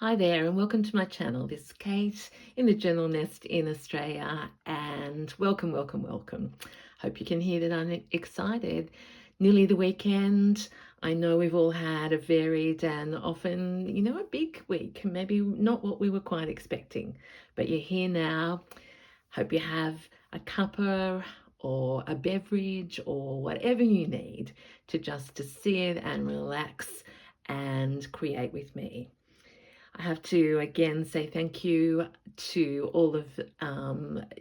Hi there and welcome to my channel. This is Kate in the Journal Nest in Australia, and welcome. Hope you can hear that I'm excited. Nearly the weekend. I know we've all had a varied and often, a big week, maybe not what we were quite expecting, but you're here now. Hope you have a cuppa or a beverage or whatever you need to sit and relax and create with me. I have to again say thank you to all of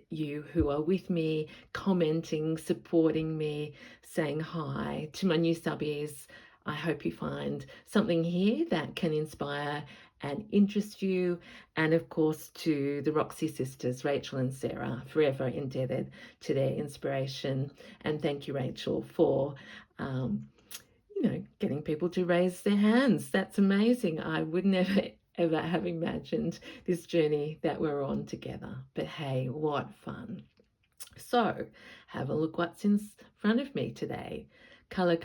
you who are with me, commenting, supporting me, saying hi. To my new subbies, I hope you find something here that can inspire and interest you. And of course, to the Roxy sisters, Rachel and Sarah, forever indebted to their inspiration. And thank you, Rachel, for getting people to raise their hands. That's amazing. I would never ever have imagined this journey that we're on together. But hey, what fun. So have a look what's in front of me today. Color.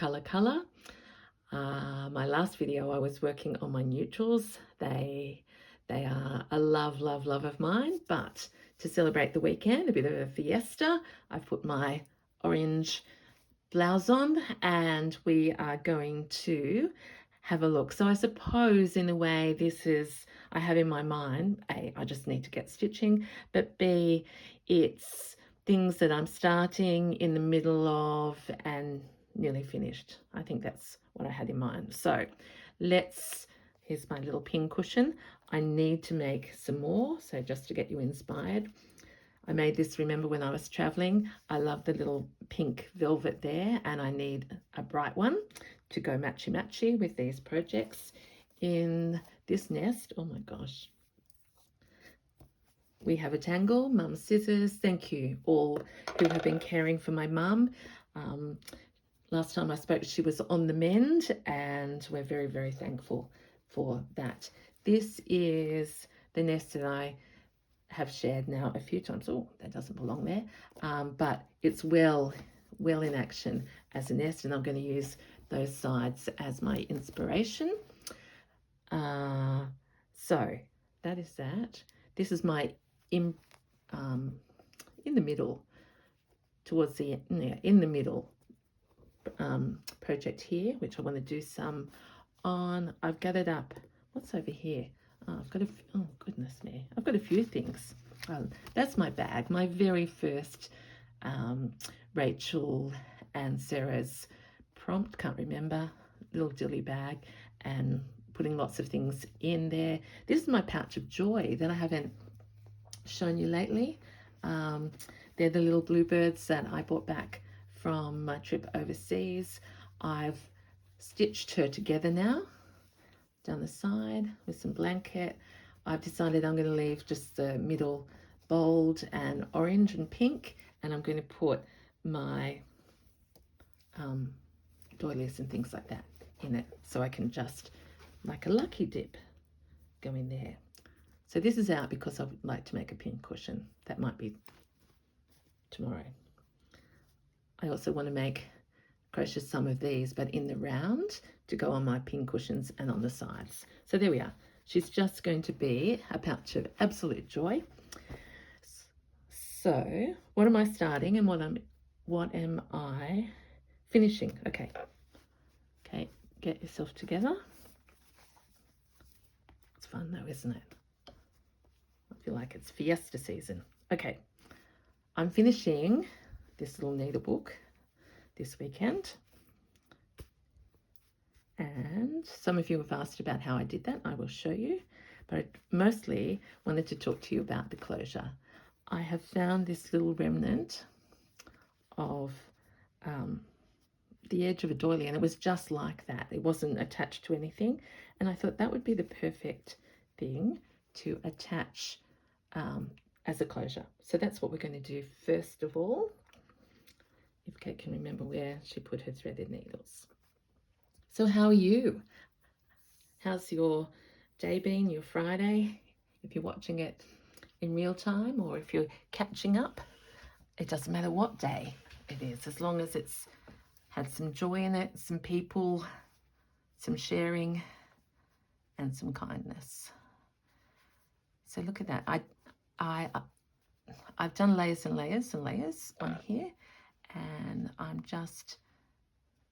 My last video, I was working on my neutrals. They are a love of mine, but to celebrate the weekend, a bit of a fiesta, I've put my orange blouse on and we are going to have a look. So I suppose in a way I have in my mind, A, I just need to get stitching, but B, it's things that I'm starting in the middle of and nearly finished. I think that's what I had in mind. So here's my little pin cushion. I need to make some more, so just to get you inspired. I made this, remember, when I was traveling. I love the little pink velvet there, and I need a bright one to go matchy with these projects in this nest. Oh my gosh. We have a tangle, mum's scissors. Thank you all who have been caring for my mum. Last time I spoke, she was on the mend, and we're very thankful for that. This is the nest that I have shared now a few times. Oh, that doesn't belong there. But it's well in action as a nest, and I'm going to use those sides as my inspiration. So that is that. This is my in the middle, towards the in the middle project here, which I want to do some on. I've gathered up. What's over here? Oh, oh goodness me, I've got a few things. That's my bag, my very first Rachel and Sarah's prompt, can't remember, little dilly bag, and putting lots of things in there. This is my pouch of joy that I haven't shown you lately. They're the little bluebirds that I brought back from my trip overseas. I've stitched her together now down the side with some blanket. I've decided I'm going to leave just the middle bold and orange and pink, and I'm going to put my doilies and things like that in it, so I can just, like a lucky dip, go in there. So this is out because I would like to make a pin cushion. That might be tomorrow. I also want to crochet some of these, but in the round, to go on my pin cushions and on the sides. So there we are. She's just going to be a pouch of absolute joy. So what am I starting and what am I finishing? Okay, get yourself together. It's fun though, isn't it? I feel like it's fiesta season. Okay, I'm finishing this little needlebook this weekend. And some of you have asked about how I did that. I will show you, but I mostly wanted to talk to you about the closure. I have found this little remnant of the edge of a doily, and it was just like that. It wasn't attached to anything, and I thought that would be the perfect thing to attach as a closure. So that's what we're going to do first of all, if Kate can remember where she put her threaded needles. So how are you? How's your day been, your Friday? If you're watching it in real time or if you're catching up, it doesn't matter what day it is, as long as it's had some joy in it, some people, some sharing, and some kindness. So look at that. I've done layers and layers and layers on here, and I'm just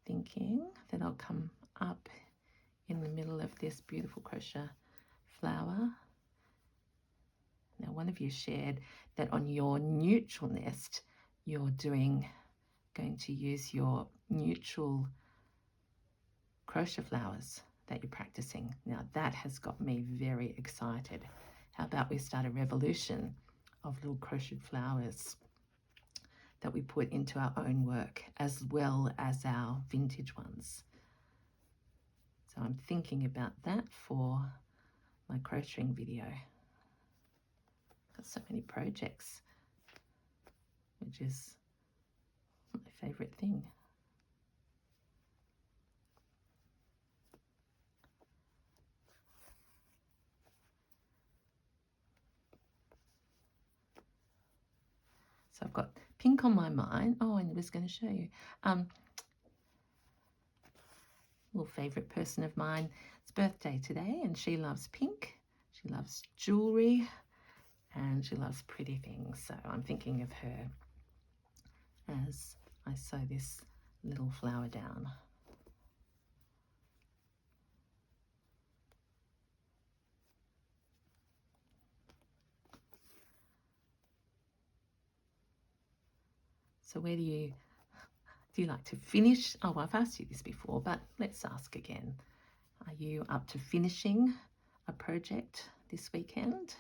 thinking that I'll come up in the middle of this beautiful crochet flower. Now, one of you shared that on your neutral nest, you're going to use your neutral crochet flowers that you're practicing. Now, that has got me very excited. How about we start a revolution of little crocheted flowers that we put into our own work, as well as our vintage ones. So I'm thinking about that for my crocheting video. Got so many projects, which is my favorite thing. So I've got pink on my mind. Oh, and I was going to show you. Little favorite person of mine. It's birthday today, and she loves pink. She loves jewelry, and she loves pretty things. So I'm thinking of her as I sew this little flower down. So where do you like to finish? Oh, I've asked you this before, but let's ask again. Are you up to finishing a project this weekend?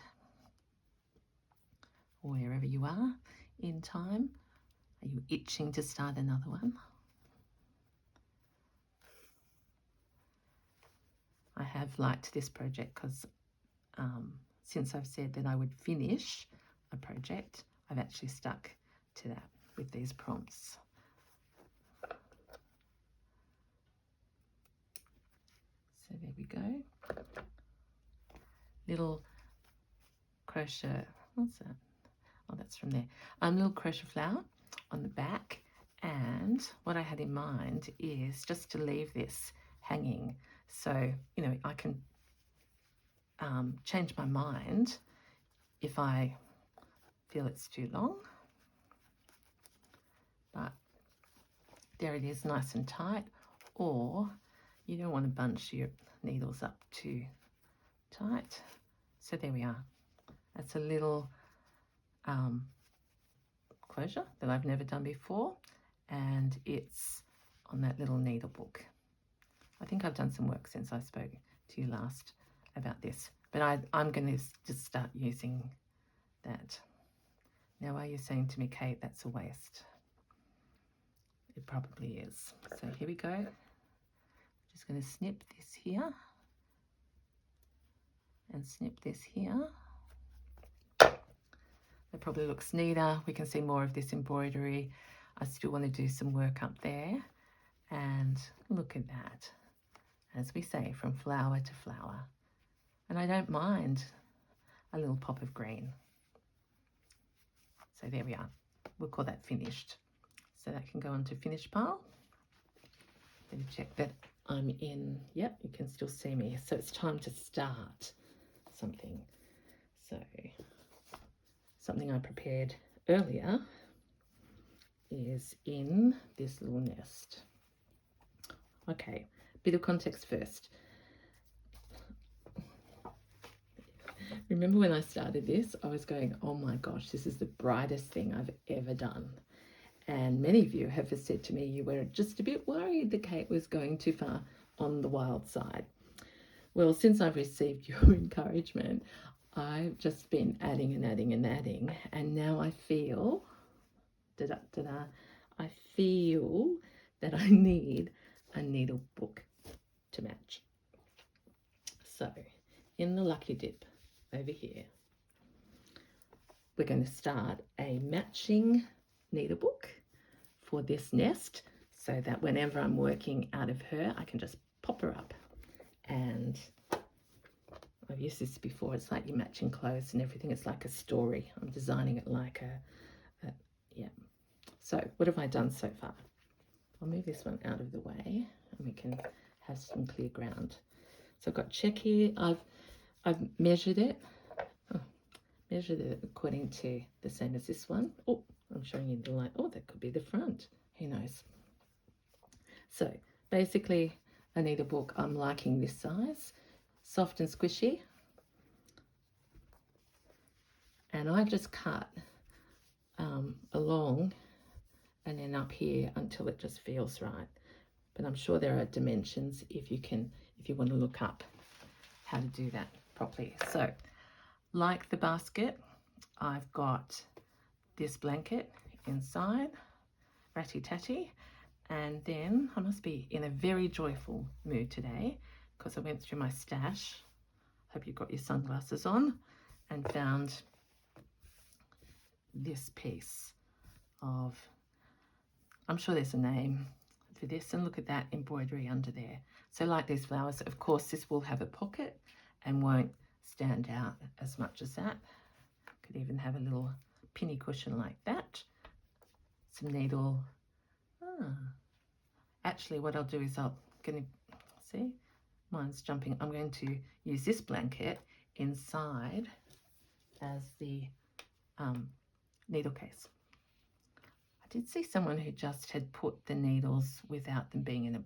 Or wherever you are in time? Are you itching to start another one? I have liked this project because since I've said that I would finish a project, I've actually stuck to that with these prompts. So there we go. Little crochet, what's that? Oh, that's from there. Little crochet flower on the back. And what I had in mind is just to leave this hanging. So, you know, I can change my mind if I feel it's too long. But there it is, nice and tight. Or you don't want to bunch your needles up too tight. So there we are. That's a little closure that I've never done before, and it's on that little needle book. I think I've done some work since I spoke to you last about this, but I'm going to just start using that. Now, are you saying to me, Kate, that's a waste? It probably is. So here we go. Just going to snip this here and snip this here. It probably looks neater. We can see more of this embroidery. I still want to do some work up there. And look at that. As we say, from flower to flower. And I don't mind a little pop of green. So there we are. We'll call that finished. So that can go onto finished pile. Let me check that I'm in. Yep, you can still see me. So it's time to start something. So something I prepared earlier is in this little nest. Okay, bit of context first. Remember when I started this, I was going, oh my gosh, this is the brightest thing I've ever done. And many of you have said to me you were just a bit worried that Kate was going too far on the wild side. Well, since I've received your encouragement, I've just been adding and adding and adding, and now I feel, I feel that I need a needle book to match. So, in the Lucky Dip over here, we're going to start a matching needle book for this nest, so that whenever I'm working out of her, I can just pop her up. And I've used this before. It's like you're matching clothes and everything. It's like a story. I'm designing it like yeah. So what have I done so far? I'll move this one out of the way and we can have some clear ground. So I've got check here. I've measured it. Oh, measured it according to the same as this one. Oh, I'm showing you the line. Oh, that could be the front. Who knows? So basically, a needlebook, I'm liking this size, soft and squishy. And I just cut along and then up here until it just feels right. But I'm sure there are dimensions if you want to look up how to do that properly. So, like the basket, I've got this blanket inside, ratty-tatty, and then I must be in a very joyful mood today because I went through my stash. Hope you've got your sunglasses on, and found this piece of, I'm sure there's a name for this, and look at that embroidery under there. So like these flowers, of course this will have a pocket and won't stand out as much as that. Could even have a little pinny cushion like that. Some needle. Actually what I'll do is see, mine's jumping. I'm going to use this blanket inside as the needle case. I did see someone who just had put the needles without them being in a,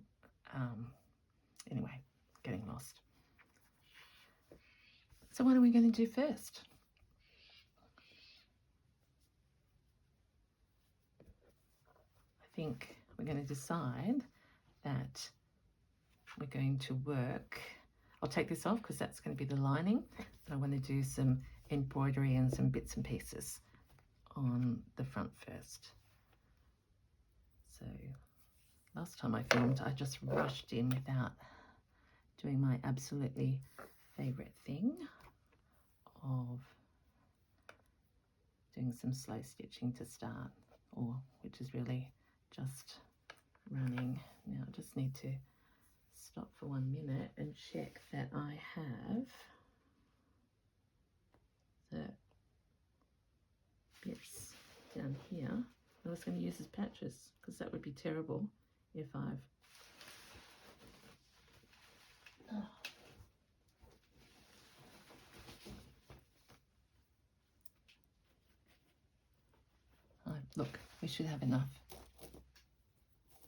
anyway, getting lost. So what are we going to do first? I think we're going to decide that we're going to work, I'll take this off because that's going to be the lining, but I want to do some embroidery and some bits and pieces on the front first. So last time I filmed, I just rushed in without doing my absolutely favorite thing of doing some slow stitching to start, or which is really just running. Now I just need to stop for 1 minute and check that I have the bits down here. I was going to use as patches because that would be terrible if I've look, we should have enough.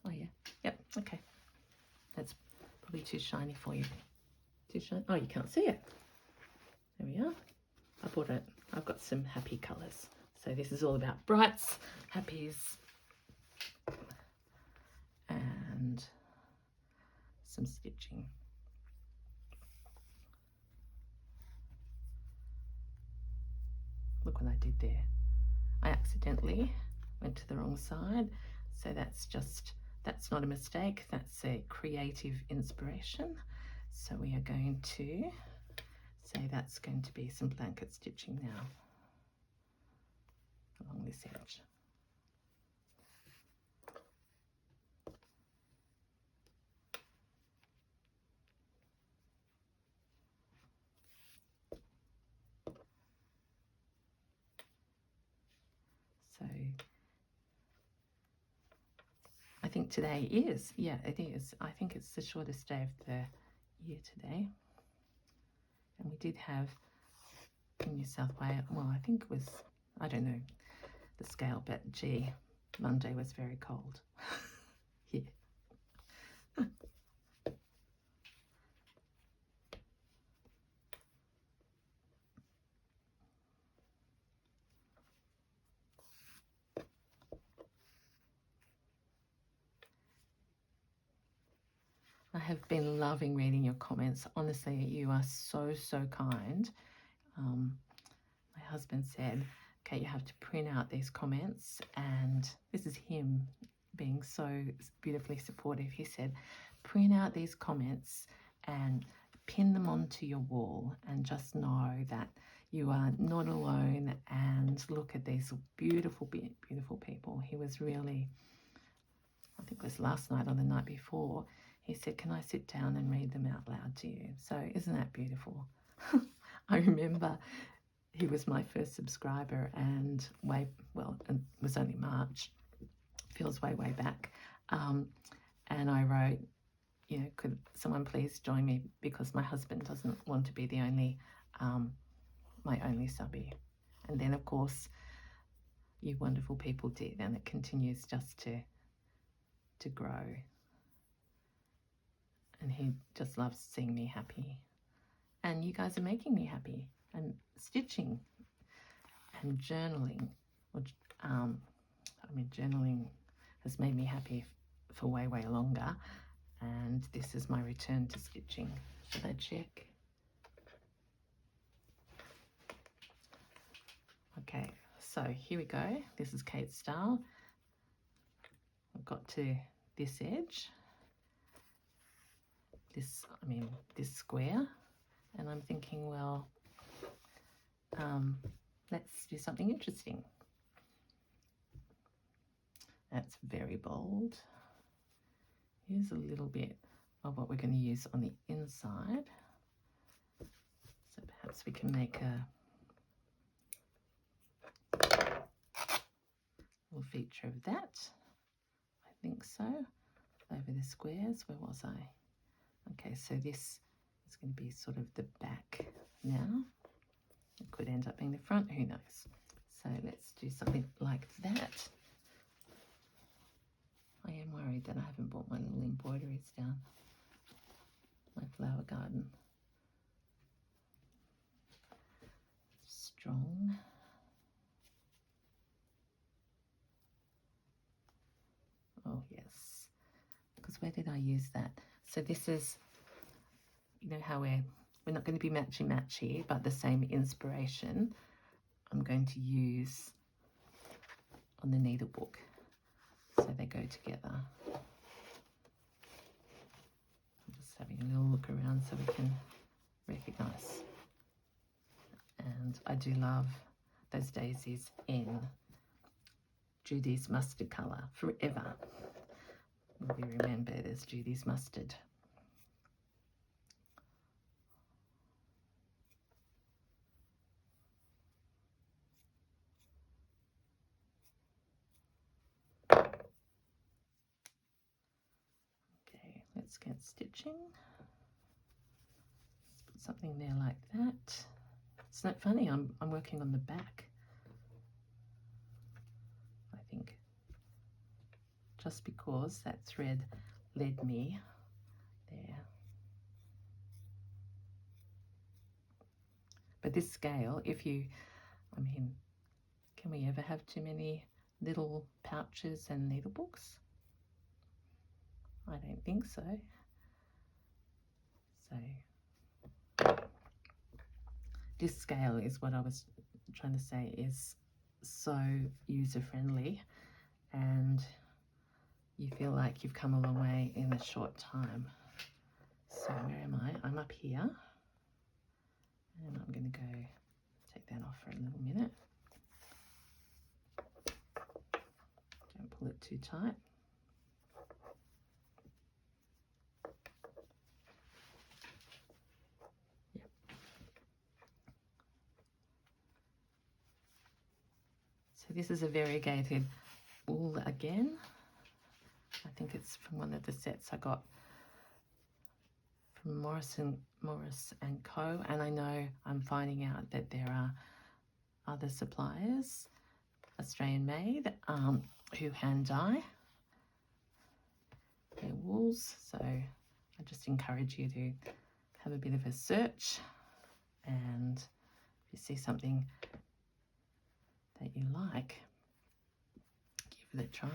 Oh yeah, yep, okay. That's probably too shiny for you. Too shiny? Oh, you can't see it. There we are. I bought it. I've got some happy colours. So this is all about brights, happies, and some stitching. Look what I did there. I accidentally went to the wrong side. So that's not a mistake. That's a creative inspiration. So we are going to say that's going to be some blanket stitching now along this edge. So I think today is, yeah, it is. I think it's the shortest day of the year today. And we did have in New South Wales, well, I think it was, I don't know the scale, but gee, Monday was very cold. Yeah. I have been loving reading your comments. Honestly, you are so, so kind. My husband said, okay, you have to print out these comments, and this is him being so beautifully supportive. He said, print out these comments and pin them onto your wall, and just know that you are not alone, and look at these beautiful, beautiful people. He was really, I think it was last night or the night before, he said, can I sit down and read them out loud to you? So isn't that beautiful? I remember he was my first subscriber, and it was only March, feels way back. And I wrote, you know, could someone please join me, because my husband doesn't want to be the only, my only subby. And then of course you wonderful people did, and it continues just to grow. And he just loves seeing me happy. And you guys are making me happy. And stitching and journaling. Journaling has made me happy for way, way longer. And this is my return to stitching. Should I check? Okay, so here we go. This is Kate's style. I've got to this edge, this square, and I'm thinking, well, let's do something interesting. That's very bold. Here's a little bit of what we're going to use on the inside. So perhaps we can make a little feature of that. I think so. Over the squares, where was I? Okay, so this is going to be sort of the back now. It could end up being the front, who knows? So let's do something like that. I am worried that I haven't brought my little embroideries down. My flower garden. Strong. Oh yes. Because where did I use that? So this is, you know how we're not going to be matchy-matchy, but the same inspiration I'm going to use on the needlebook. So they go together. I'm just having a little look around so we can recognise. And I do love those daisies in Judy's mustard colour, forever. Will be remembered as Judy's mustard. Okay, let's get stitching. Let's put something there like that. It's not funny, I'm working on the back, I think, just because that thread led me there. But this scale, can we ever have too many little pouches and needlebooks? I don't think so. So this scale is what I was trying to say is so user-friendly, and you feel like you've come a long way in a short time. So where am I? I'm up here, and I'm going to go take that off for a little minute. Don't pull it too tight. Yep. So this is a variegated wool again. I think it's from one of the sets I got from Morris and Co. And I know I'm finding out that there are other suppliers, Australian made, who hand dye their wools. So I just encourage you to have a bit of a search, and if you see something that you like, give it a try.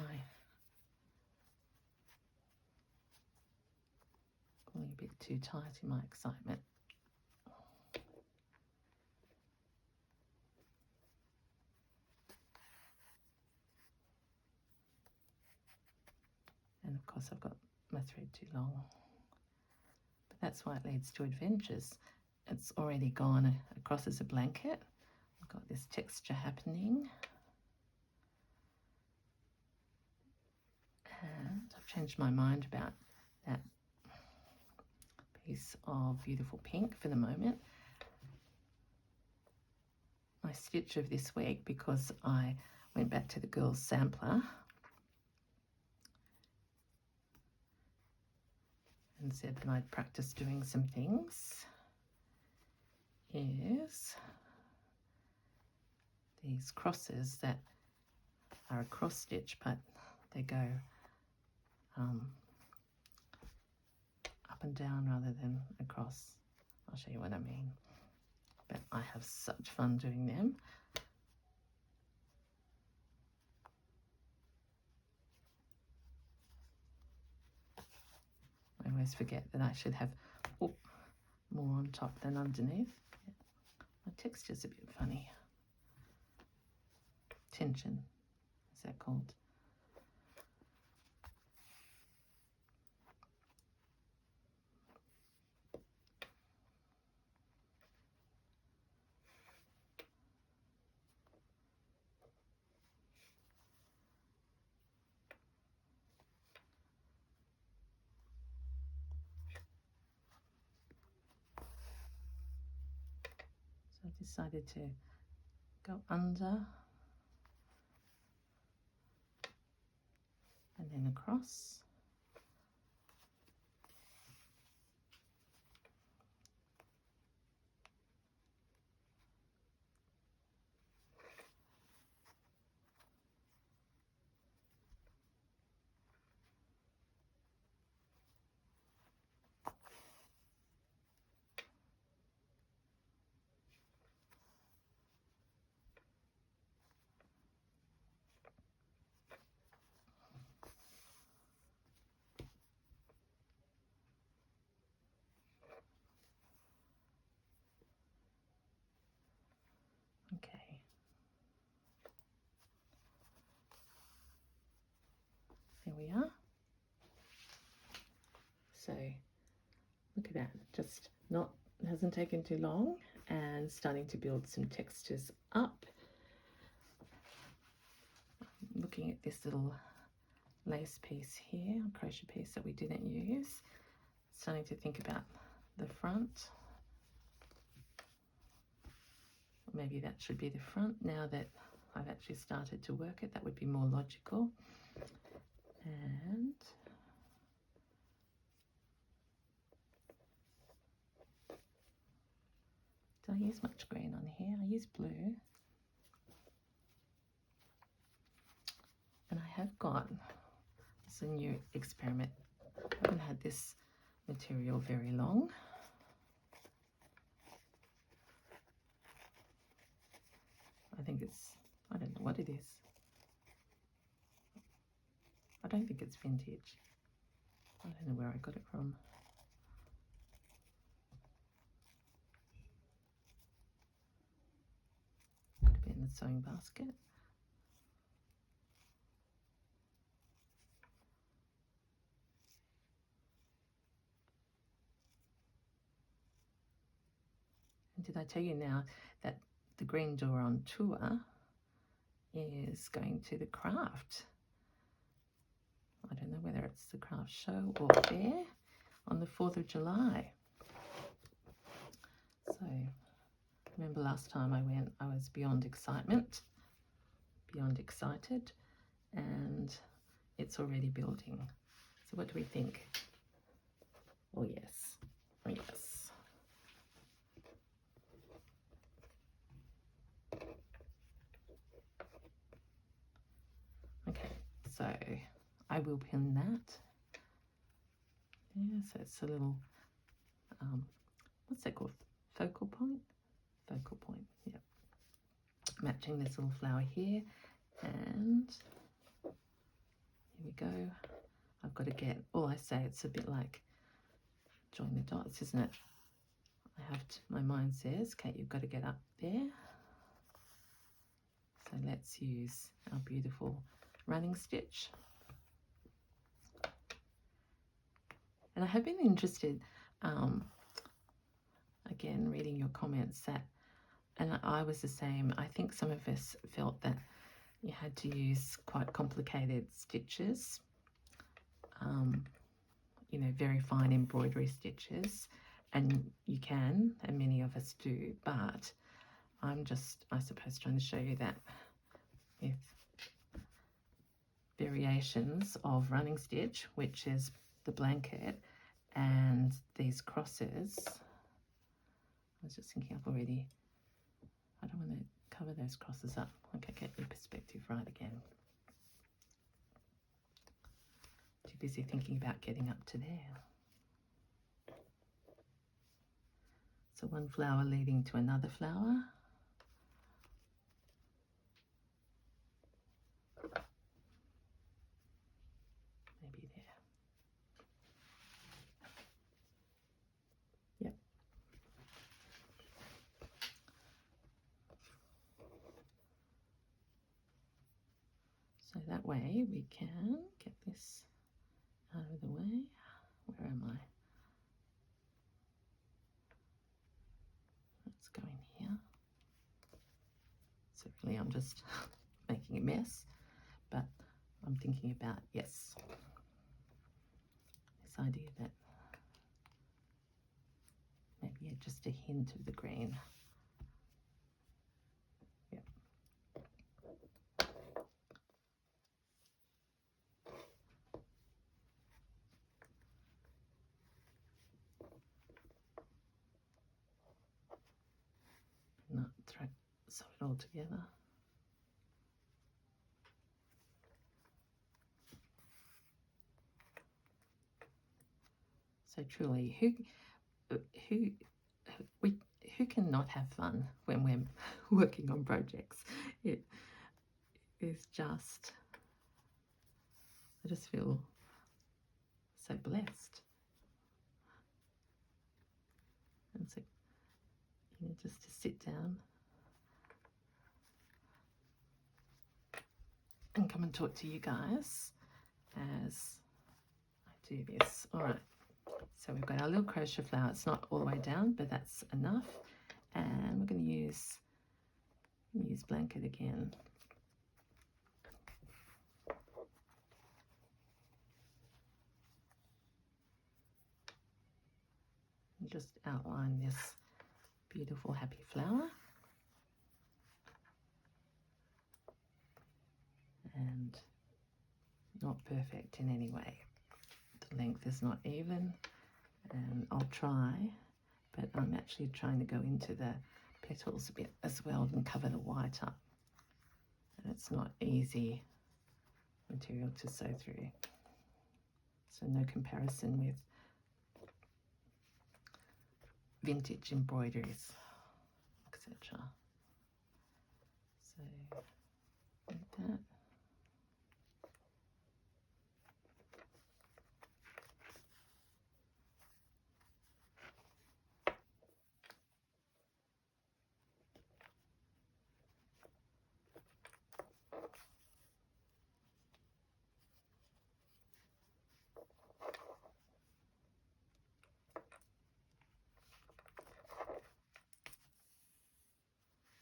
Pulling a bit too tight in my excitement. And of course I've got my thread too long. But that's why it leads to adventures. It's already gone across as a blanket. I've got this texture happening. And I've changed my mind about that piece of beautiful pink for the moment. My stitch of this week, because I went back to the girls' sampler and said that I'd practice doing some things, is these crosses that are a cross stitch, but they go up and down rather than across. I'll show you what I mean. But I have such fun doing them. I always forget that I should have more on top than underneath. My texture's a bit funny. Tension, is that called? So I've decided to go under and then across. Okay. There we are. So look at that, just hasn't taken too long and starting to build some textures up. Looking at this little lace piece here, crochet piece that we didn't use, starting to think about the front. Maybe that should be the front now that I've actually started to work it. That would be more logical. And did I use much green on here? I used blue. And I have got, it's a new experiment. I haven't had this material very long. I think it's, I don't know what it is. I don't think it's vintage. I don't know where I got it from. Could have been the sewing basket. And did I tell you now that the green door on tour is going to the craft? I don't know whether it's the craft show or fair on the 4th of July. So remember last time I went, I was beyond excited, and it's already building. So what do we think? Oh yes, oh yes. Okay, so I will pin that. Yeah, so it's a little, what's that called? Focal point? Focal point, yeah. Matching this little flower here, and here we go. I've got to get, I say it's a bit like join the dots, isn't it? I have to, my mind says, okay, you've got to get up there. So let's use our beautiful running stitch. And I have been interested, again, reading your comments that, and I was the same, I think some of us felt that you had to use quite complicated stitches, you know, very fine embroidery stitches, and you can, and many of us do, but I'm just, I suppose, trying to show you that with variations of running stitch, which is the blanket, and these crosses. I was just thinking I've already, I don't want to cover those crosses up. Okay, get your perspective right again. Too busy thinking about getting up to there. So one flower leading to another flower. Maybe there. Yep. So that way we can get this out of the way. Where am I? Let's go in here. So really I'm just making a mess, but I'm thinking about, yes, this idea that maybe just a hint of the green. Yep. Not sew it all together. So truly, who can not have fun when we're working on projects? It is just, I just feel so blessed. And so, you know, just to sit down and come and talk to you guys as I do this. All right, so we've got our little crochet flower. It's not all the way down, but that's enough. And we're going to use blanket again. And just outline this beautiful happy flower. And not perfect in any way. The length is not even, and I'll try, but I'm actually trying to go into the petals a bit as well and cover the white up. And it's not easy material to sew through. So no comparison with vintage embroideries, etc. So like that.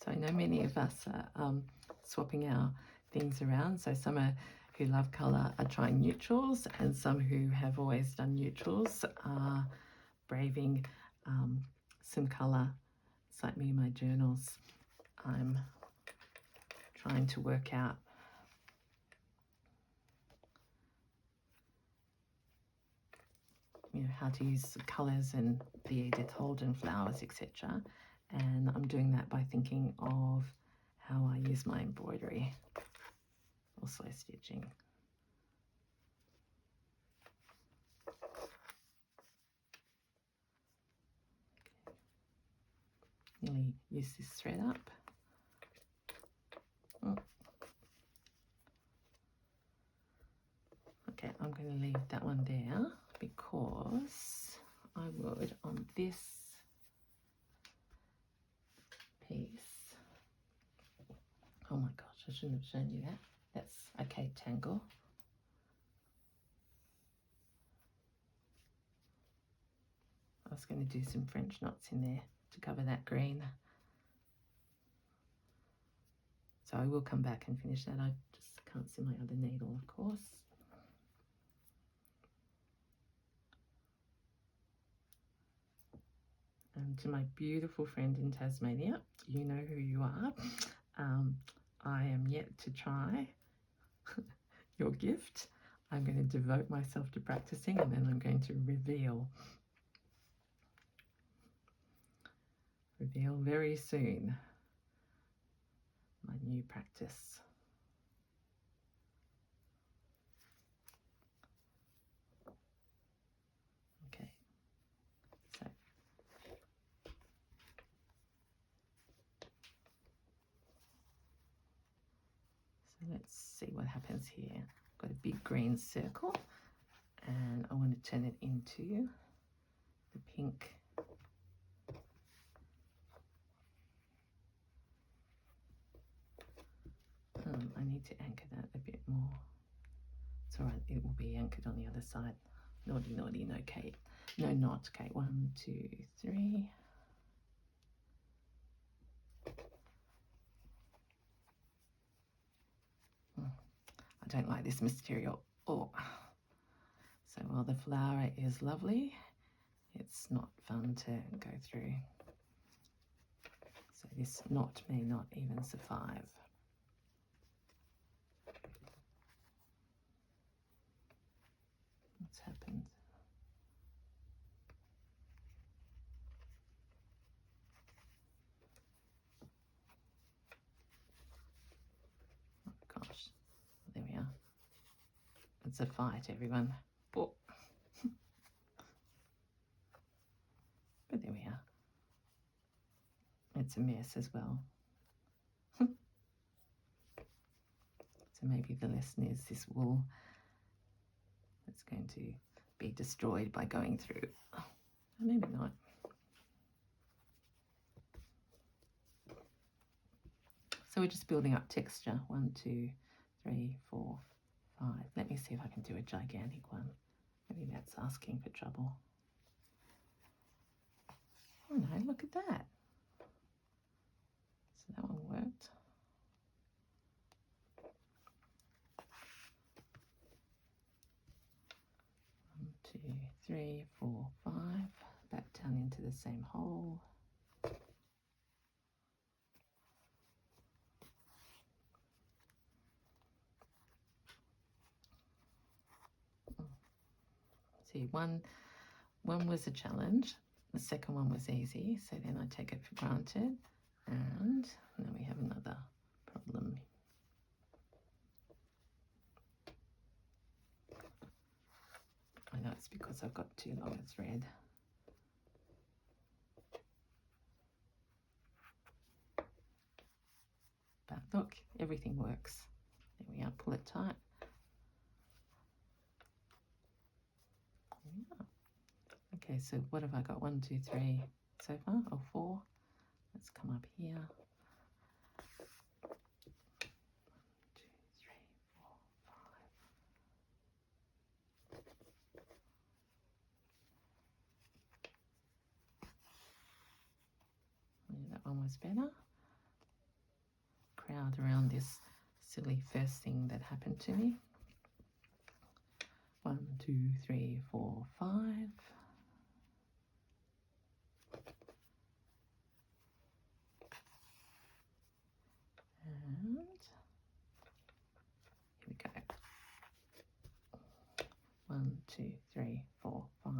So I know many of us are swapping our things around. So some who love colour are trying neutrals, and some who have always done neutrals are braving some colour. It's like me in my journals. I'm trying to work out how to use colours and the Edith Holden flowers, etc. And I'm doing that by thinking of how I use my embroidery, also stitching. Nearly use this thread up. Oh. Okay, I'm going to leave that one there because I would on this piece. Oh my gosh, I shouldn't have shown you that. That's okay, tangle. I was going to do some French knots in there to cover that green. So I will come back and finish that. I just can't see my other needle, of course. And to my beautiful friend in Tasmania, you know who you are. I am yet to try your gift. I'm going to devote myself to practicing, and then I'm going to reveal very soon new practice. Okay, so let's see what happens here. I've got a big green circle and I want to turn it into the pink. I need to anchor that a bit more. It's all right, it will be anchored on the other side. Naughty, naughty, no Kate. No knot, Kate. 1, 2, 3. I don't like this material. Oh, so while the flower is lovely, it's not fun to go through. So this knot may not even survive. What's happened? Oh gosh, there we are. It's a fight, everyone. Oh. But there we are. It's a mess as well. So maybe the lesson is this wool that's going to be destroyed by going through. Oh, maybe not. So we're just building up texture. 1, 2, 3, 4, 5. Let me see if I can do a gigantic one. Maybe that's asking for trouble. Oh no, look at that. So that one worked. One, 2, 3, 4, 5. Back down into the same hole. See, one was a challenge. The second one was easy, so then I take it for granted. And then we have another problem. I know it's because I've got too long a thread. But look, everything works. There we are, pull it tight. Okay, so what have I got? 1, 2, 3 so far, or 4. Let's come up here. 1, 2, 3, 4, 5. Yeah, that one was better. Crowd around this silly first thing that happened to me. 1, 2, 3, 4, 5. And here we go. 1, 2, 3, 4, 5.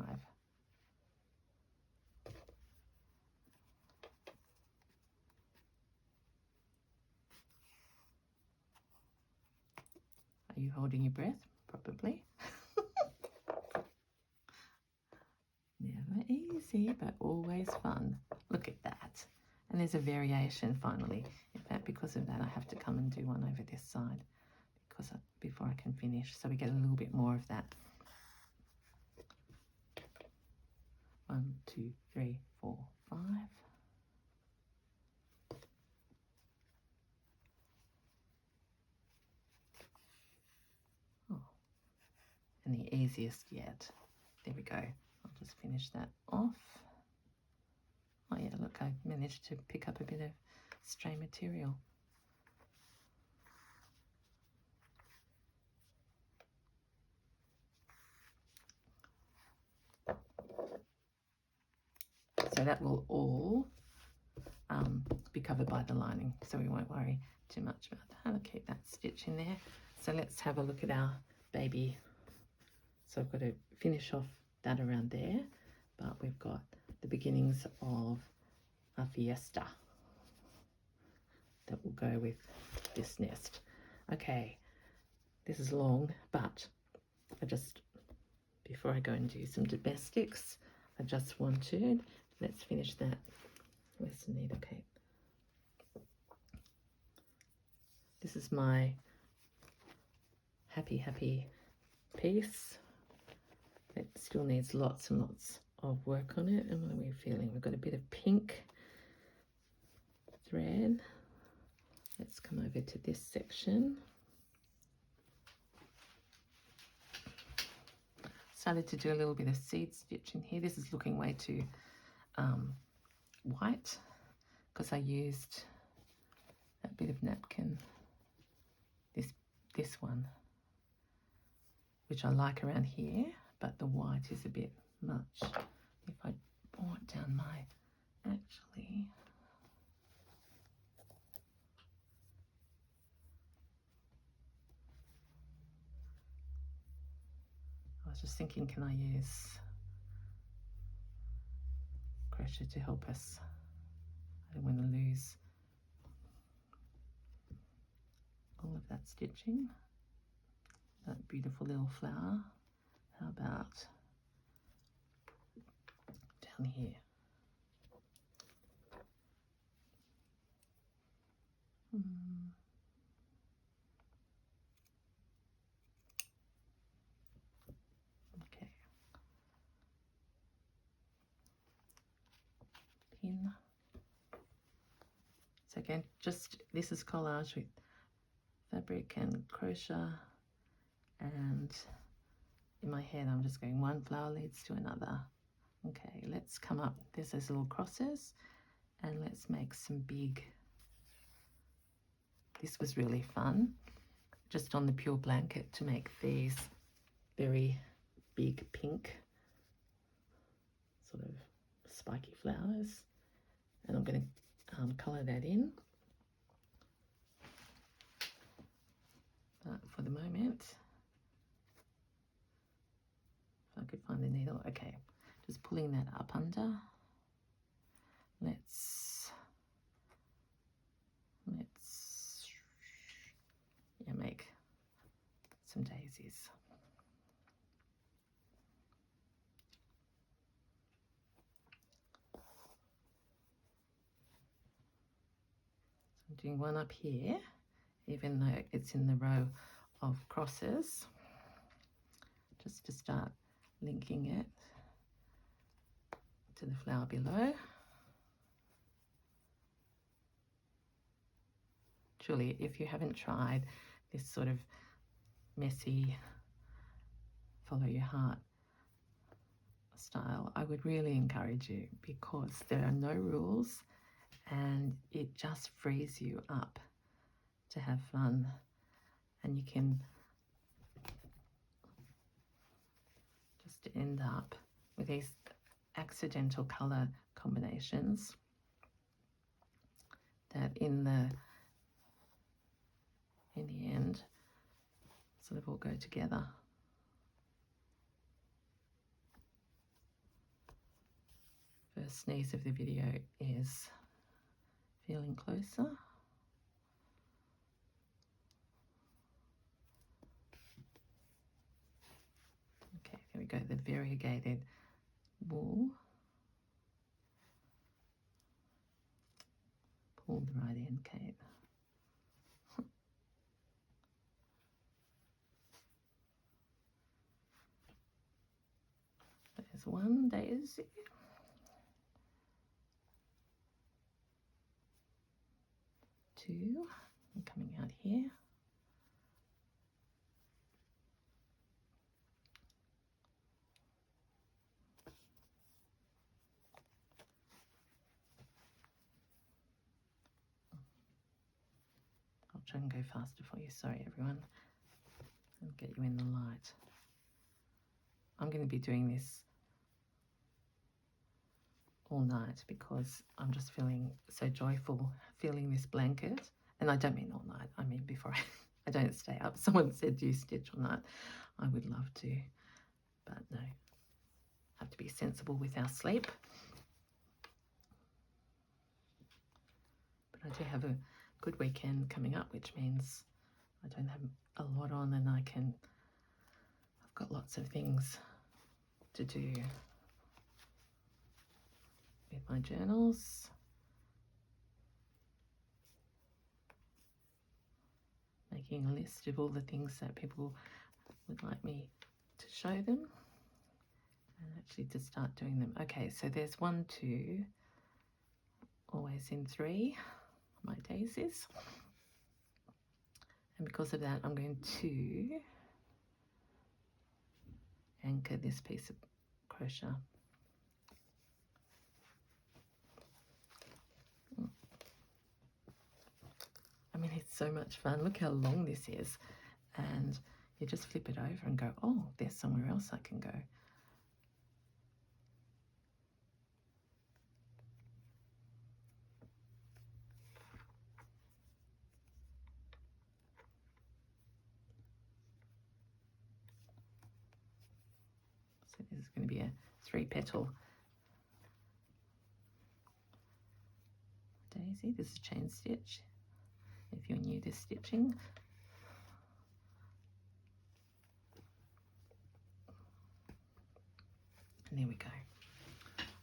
Are you holding your breath? Probably. Never easy, but always fun. Look at that. And there's a variation finally. In fact, because of that, I have to come and do one over this side before I can finish. So we get a little bit more of that. 1, 2, 3, 4, 5. Oh, and the easiest yet. There we go. I'll just finish that off. Oh yeah, look, I managed to pick up a bit of stray material. So that will all be covered by the lining, so we won't worry too much about that. I'll keep that stitch in there. So let's have a look at our baby. So I've got to finish off that around there, but we've got the beginnings of a fiesta that will go with this nest. Okay, this is long, but before I go and do some domestics, I just wanted, let's finish that. Where's the needle, Kate? This is my happy piece. It still needs lots and lots of work on it. And what are we feeling? We've got a bit of pink thread. Let's come over to this section. Started to do a little bit of seed stitch in here. This is looking way too white because I used a bit of napkin, this one, which I like around here, but the white is a bit much. If I brought down my, actually, I was just thinking, can I use crochet to help us? I don't want to lose all of that stitching. That beautiful little flower. How about down here? Okay. Pin. So again, just this is collage with fabric and crochet, and in my head I'm just going one flower leads to another. Okay, let's come up, there's those little crosses, and let's make some big, this was really fun, just on the pure blanket to make these very big pink sort of spiky flowers, and I'm going to colour that in. But for the moment, if I could find the needle, okay, just pulling that up under. Let's make some daisies. So I'm doing one up here, even though it's in the row of crosses, just to start linking it to the flower below. Truly, if you haven't tried this sort of messy, follow your heart style, I would really encourage you, because there are no rules and it just frees you up to have fun, and you can just end up with these accidental color combinations that in the end sort of all go together. First sneeze of the video is feeling closer. Okay, there we go, the variegated wool. Pulled right in, Kate. There's one daisy. Two, and coming out here. I'll try and go faster for you, sorry everyone. I'll get you in the light. I'm going to be doing this all night because I'm just feeling so joyful feeling this blanket. And I don't mean all night, I mean before I don't stay up. Someone said, do you stitch all night? I would love to, but no, have to be sensible with our sleep. But I do have a good weekend coming up, which means I don't have a lot on and I've got lots of things to do with my journals. Making a list of all the things that people would like me to show them and actually to start doing them. Okay, so there's 1, 2, always in 3, my daisies. And because of that, I'm going to anchor this piece of crochet. I mean, it's so much fun. Look how long this is. And you just flip it over and go, oh, there's somewhere else I can go. So this is going to be a 3-petal daisy. This is a chain stitch if you're new to stitching. And there we go.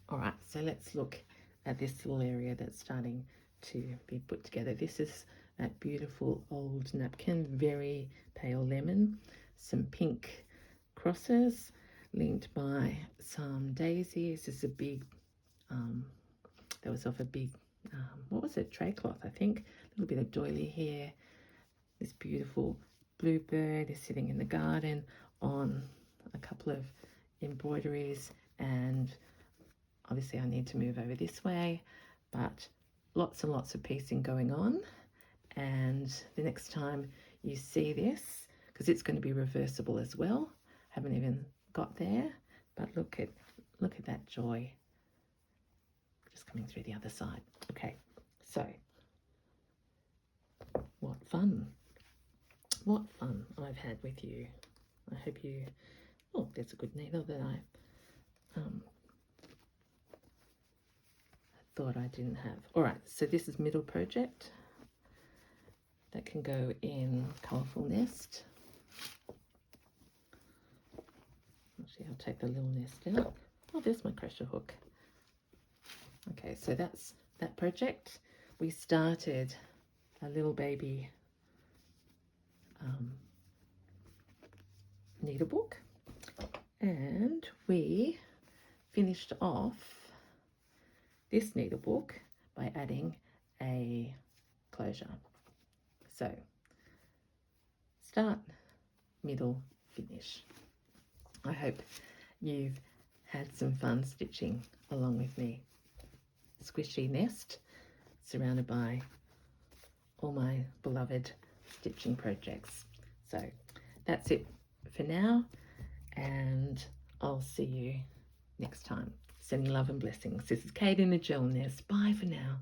All right, so let's look at this little area that's starting to be put together. This is that beautiful old napkin, very pale lemon, some pink crosses linked by some daisies. This is a big, that was off a big, what was it, tray cloth, I think. A little bit of doily here. This beautiful bluebird is sitting in the garden on a couple of embroideries, and obviously I need to move over this way, but lots and lots of piecing going on. And the next time you see this, because it's going to be reversible as well, haven't even got there, but look at that joy just coming through the other side. Okay, so what fun I've had with you. I hope you, oh, there's a good needle that I thought I didn't have. All right, so this is middle project that can go in colourful nest. Actually, I'll take the little nest out. Oh, there's my crochet hook. Okay, so that's that project. We started a little baby needlebook, and we finished off this needlebook by adding a closure. So start, middle, finish. I hope you've had some fun stitching along with me. Squishy nest surrounded by all my beloved stitching projects. So that's it for now, and I'll see you next time. Sending love and blessings. This is Kate in the Gel Nest. Bye for now.